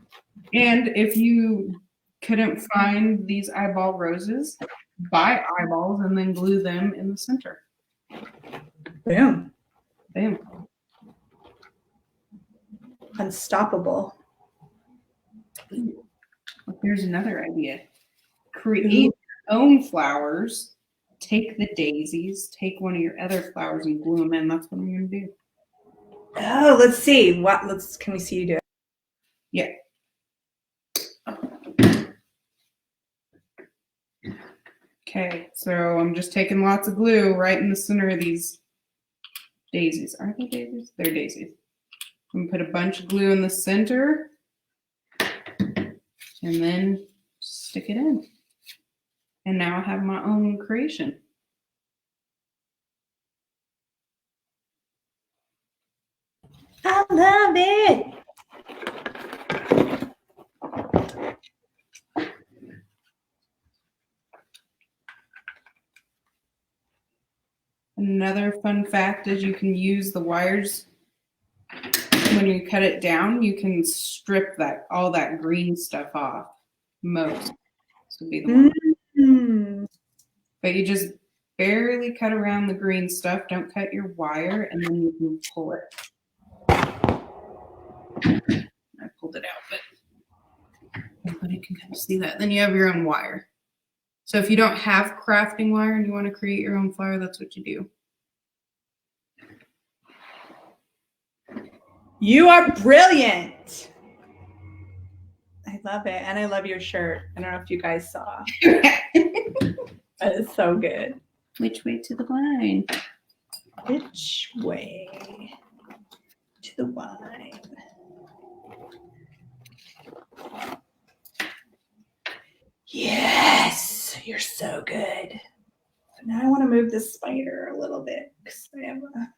And if you couldn't find these eyeball roses, buy eyeballs and then glue them in the center. Boom. Boom. Unstoppable. Here's another idea. Create your own flowers. Take the daisies, take one of your other flowers and glue them in. That's what I'm going to do. Oh, let's see. Can we see you do it? Yeah. Okay, so I'm just taking lots of glue right in the center of these daisies. Aren't they daisies? They're daisies. I'm going to put a bunch of glue in the center and then stick it in. And now I have my own creation. I love it. Another fun fact is you can use the wires when you cut it down. You can strip all that green stuff off. Most would be the one. Mm-hmm. But you just barely cut around the green stuff. Don't cut your wire, and then you can pull it. I pulled it out, but everybody can kind of see that. Then you have your own wire. So if you don't have crafting wire and you want to create your own flower, that's what you do. You are brilliant. I love it. And I love your shirt. I don't know if you guys saw. That is so good. Which way to the wine? Which way to the wine? Yes. you're so good. So now I want to move this spider a little bit. 'Cause I have a,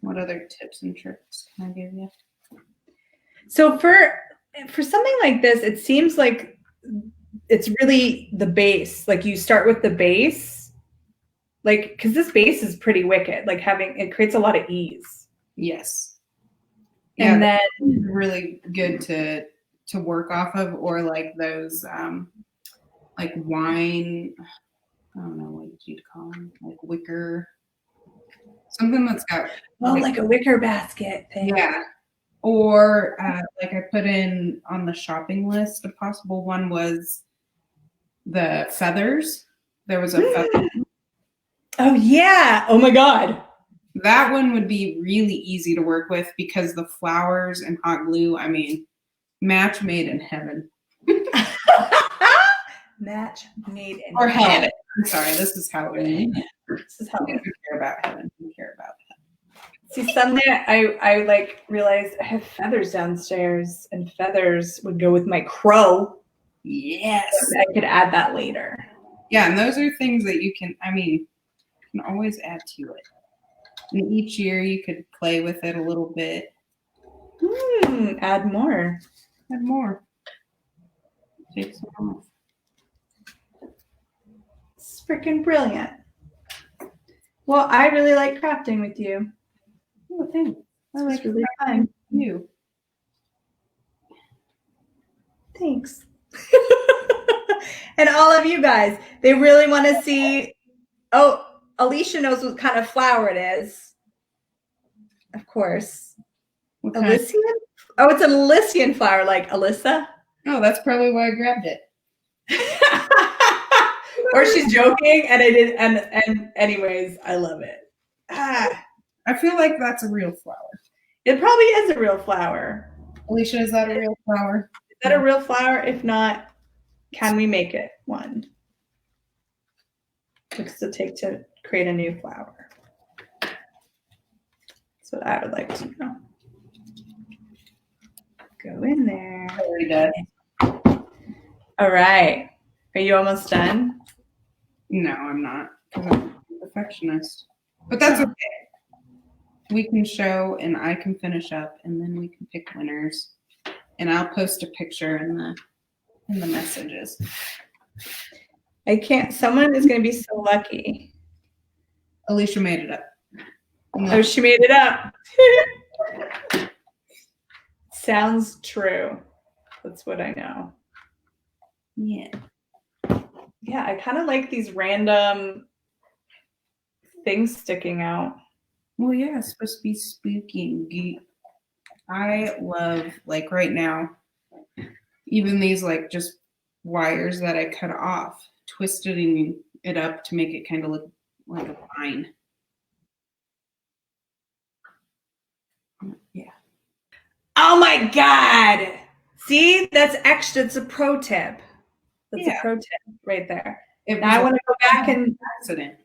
What other tips and tricks can I give you? So for something like this, it seems like it's really the base. Like you start with the base, like because this base is pretty wicked. Like it creates a lot of ease. Yes. And then really good to work off of, or like those like wine. I don't know what you'd call them, like wicker. Something that's got like a wicker basket thing. Yeah. Or like I put in on the shopping list, a possible one was the feathers. There was a feather. Oh yeah. Oh my God. That one would be really easy to work with because the flowers and hot glue, I mean, match made in heaven. Match made in or hell. heaven. I'm sorry, this is how we This is how we care about heaven. We care about heaven. See, suddenly I like realized I have feathers downstairs, and feathers would go with my crow. Yes. I could add that later. Yeah, and those are things that you can, you can always add to it. And each year you could play with it a little bit. Add more. Add more. Take some off. It's freaking brilliant. Well, I really like crafting with you. Oh, thanks. I like really fun. You. Thanks. And all of you guys, they really want to see. Oh, Alicia knows what kind of flower it is. Of course. Elysian? Oh, it's an Elysian flower, like Alyssa. Oh, that's probably why I grabbed it. Or she's joking, and I did. And anyways, I love it. I feel like that's a real flower. It probably is a real flower. Alicia, is that a real flower? Is that a real flower? If not, can we make it one? What's it take to create a new flower? That's what I would like to know. Go in there. Very good. All right. Are you almost done? No, I'm not. Because I'm a perfectionist. But that's okay. We can show and I can finish up and then we can pick winners. And I'll post a picture in the messages. I can't. Someone is going to be so lucky. Alicia made it up. Oh, she made it up. Sounds true. That's what I know. Yeah. Yeah, I kind of like these random things sticking out. Well, yeah, it's supposed to be spooky and geek. I love, like right now, even these like just wires that I cut off, twisting it up to make it kind of look like a vine. Yeah. Oh my God. See, that's extra. It's a pro tip. That's a pro tip right there. Now I want to go back and accident.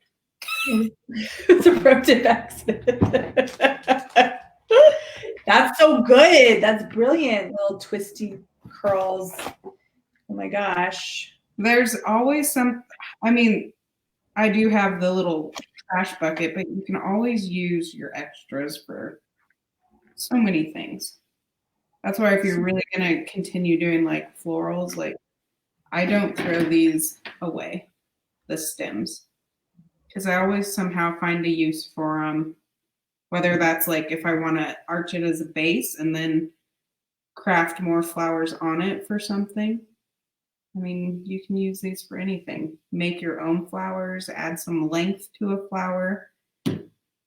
It's a pro tip accident. That's so good. That's brilliant. Little twisty curls. Oh my gosh. There's always some, I do have the little trash bucket, but you can always use your extras for so many things. That's why if you're really going to continue doing like florals, like I don't throw these away, the stems, because I always somehow find a use for them, whether that's like if I want to arch it as a base and then craft more flowers on it for something. You can use these for anything. Make your own flowers, add some length to a flower.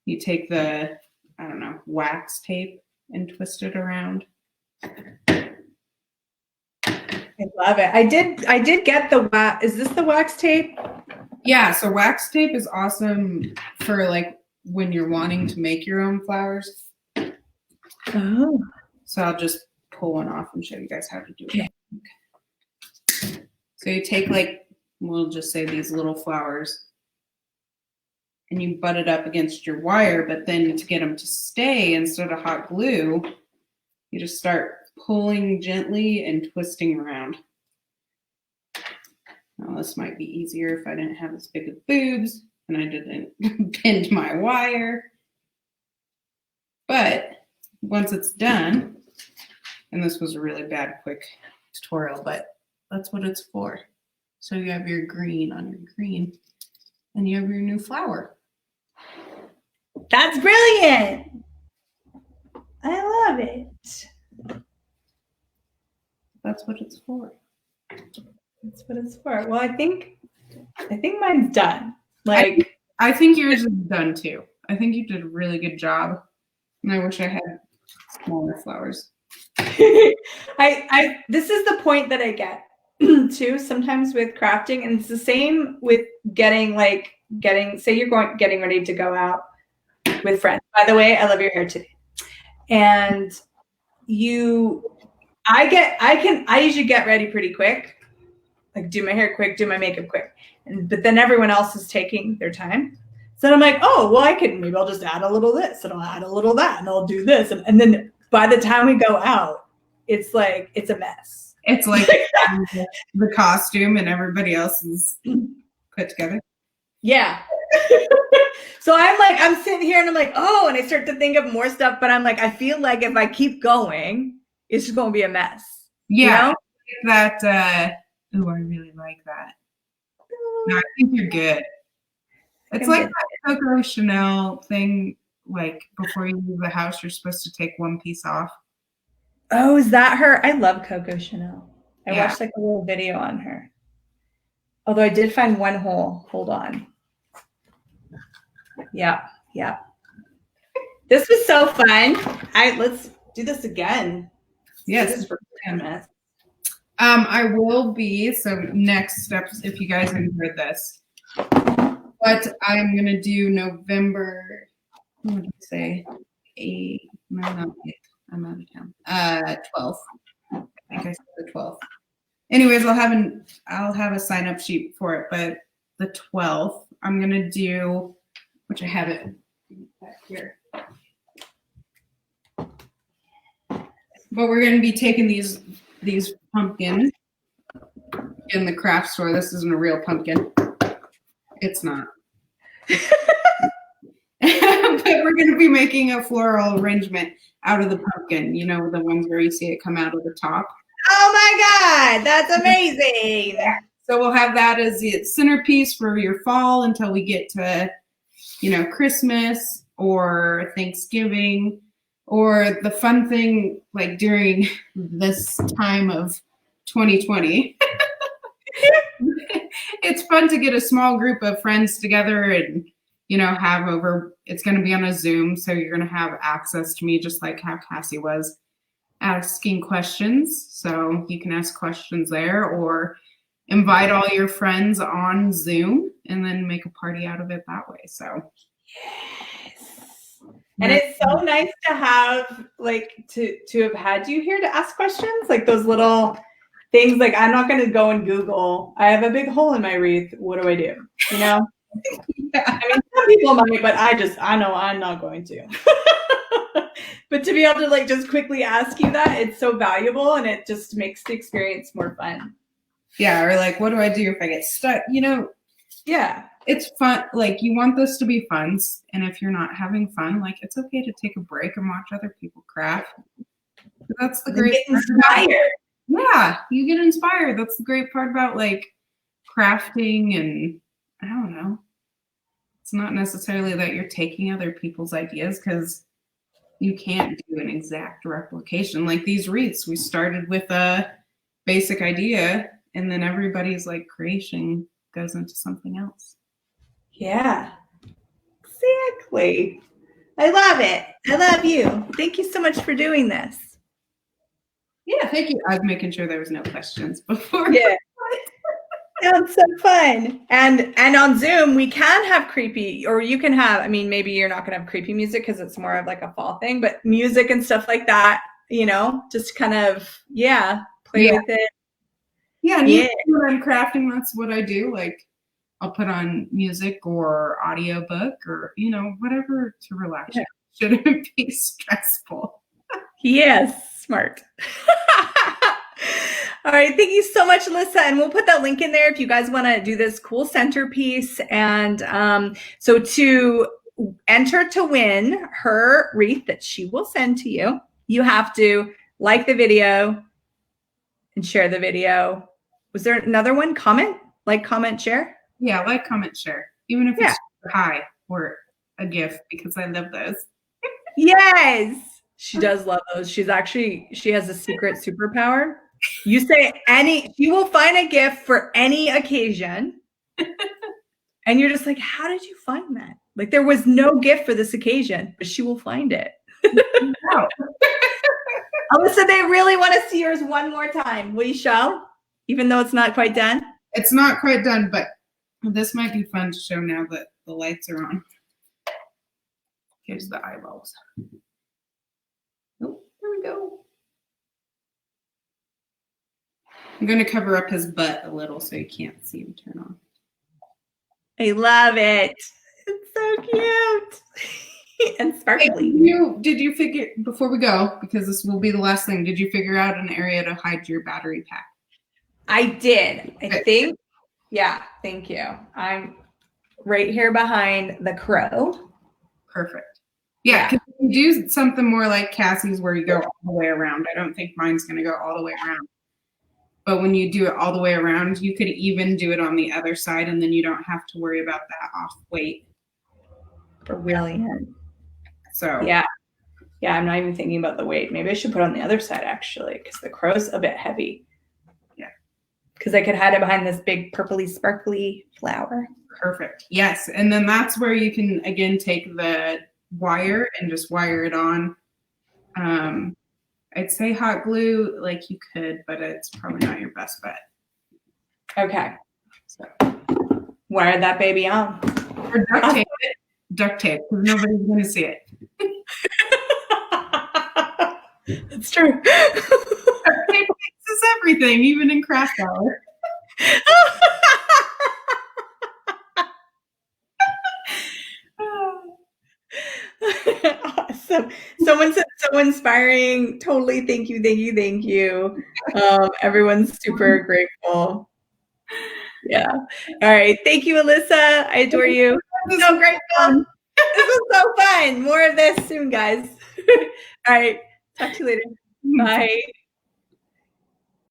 You take the, wax tape and twist it around. I love it. I did get the wax. Is this the wax tape? Yeah, so wax tape is awesome for like when you're wanting to make your own flowers. Oh. So I'll just pull one off and show you guys how to do it. Okay. So you take like, we'll just say these little flowers, and you butt it up against your wire, but then to get them to stay instead of hot glue, you just start pulling gently and twisting around. Now this might be easier if I didn't have as big of boobs and I didn't bend my wire. But once it's done, and this was a really bad quick tutorial, but that's what it's for. So you have your green on your green, and you have your new flower. That's brilliant. I love it. That's what it's for. That's what it's for. Well, I think mine's done. Like, I think yours is done too. I think you did a really good job. And I wish I had smaller flowers. This is the point that I get too sometimes with crafting, and it's the same with getting say you're getting ready to go out with friends. By the way, I love your hair today. And I usually get ready pretty quick, like do my hair quick, do my makeup quick. But then everyone else is taking their time. So then I'm like, oh, well, maybe I'll just add a little this and I'll add a little that and I'll do this. And then by the time we go out, it's like, it's a mess. It's like the costume and everybody else is put together. Yeah. So I'm sitting here and I'm like, oh, and I start to think of more stuff, but I'm like, I feel like if I keep going, it's just going to be a mess. Yeah. You know? That, I really like that. No, I think you're good. It's like that Coco Chanel thing, like before you leave the house, you're supposed to take one piece off. Oh, is that her? I love Coco Chanel. I watched like a little video on her. Although I did find one hole. Hold on. Yeah. This was so fun. Let's do this again. Yes. For 10 minutes. I will be, so next steps, if you guys enjoyed this. But I'm going to do November, what did I say? 8th, no, not 8th. I'm out of town. 12th. I think I said the 12th. Anyways, I'll have a sign up sheet for it, but the 12th, I'm going to do, which I have it back here. But we're going to be taking these pumpkins in the craft store. This isn't a real pumpkin. It's not. But we're going to be making a floral arrangement out of the pumpkin. You know, the ones where you see it come out of the top. Oh my God, that's amazing. So we'll have that as the centerpiece for your fall until we get to, Christmas or Thanksgiving. Or the fun thing, like during this time of 2020, it's fun to get a small group of friends together and, have over. It's going to be on a Zoom, so you're going to have access to me just like how Cassy was asking questions. So you can ask questions there or invite all your friends on Zoom and then make a party out of it that way. So. And it's so nice to have, like, to have had you here to ask questions, like those little things. Like, I'm not going to go and Google, I have a big hole in my wreath. What do I do? Yeah. I mean, some people might, but I know I'm not going to. But to be able to, like, just quickly ask you that, it's so valuable and it just makes the experience more fun. Yeah. Or like, what do I do if I get stuck? Yeah. It's fun. Like, you want this to be fun. And if you're not having fun, like, it's okay to take a break and watch other people craft. That's the great part. Yeah, you get inspired. That's the great part about, like, crafting. And I don't know. It's not necessarily that you're taking other people's ideas, because you can't do an exact replication. Like these wreaths, we started with a basic idea, and then everybody's, like, creation goes into something else. Yeah, exactly. I love it. I love you. Thank you so much for doing this. Yeah, thank you. I was making sure there was no questions before. Yeah. Sounds so fun. And on Zoom, we can have creepy, or you can have, maybe you're not going to have creepy music because it's more of like a fall thing, but music and stuff like that you know, just kind of, play Yeah. with it. Yeah, and Yeah. usually when I'm crafting, that's what I do. Like, I'll put on music or audiobook or, you know, whatever to relax. Yeah. Shouldn't be stressful. Yes, smart. All right, thank you so much, Alyssa. And we'll put that link in there if you guys want to do this cool centerpiece. And so to enter to win her wreath that she will send to you, you have to like the video and share the video. Was there another one? Comment, like, comment, share? Yeah, like, comment, share. Even if Yeah. it's a hi or a GIF, because I love those. Yes, she does love those. She has a secret superpower. You say she will find a gift for any occasion. And you're just like, how did you find that? Like, there was no gift for this occasion, but she will find it. Wow. Alyssa, they really want to see yours one more time. Will you show? Even though it's not quite done? It's not quite done, but this might be fun to show now that the lights are on. Here's the eyeballs. Oh, there we go. I'm going to cover up his butt a little so you can't see him turn on. I love it. It's so cute. And sparkly. Did you figure, before we go, because this will be the last thing, did you figure out an area to hide your battery pack? I did. I think. Yeah, thank you. I'm right here behind the crow. Perfect. Yeah, because if you do something more like Cassie's where you go all the way around, I don't think mine's going to go all the way around. But when you do it all the way around, you could even do it on the other side, and then you don't have to worry about that off weight. Brilliant. So yeah, I'm not even thinking about the weight. Maybe I should put it on the other side, actually, because the crow's a bit heavy. Yeah. Because I could hide it behind this big purpley sparkly flower. Perfect. Yes. And then that's where you can, again, take the wire and just wire it on. I'd say hot glue, like you could, but it's probably not your best bet. Okay. So wire that baby on. Or duct tape it. Duct tape, because nobody's going to see it. That's true. Duct tape fixes everything, even in craft hour. Awesome. Someone said so inspiring. Totally. Thank you. Thank you. Thank you. Everyone's super grateful. Yeah. All right. Thank you, Alyssa. I adore you. So grateful. This was so fun. More of this soon, guys. All right. Talk to you later. Bye.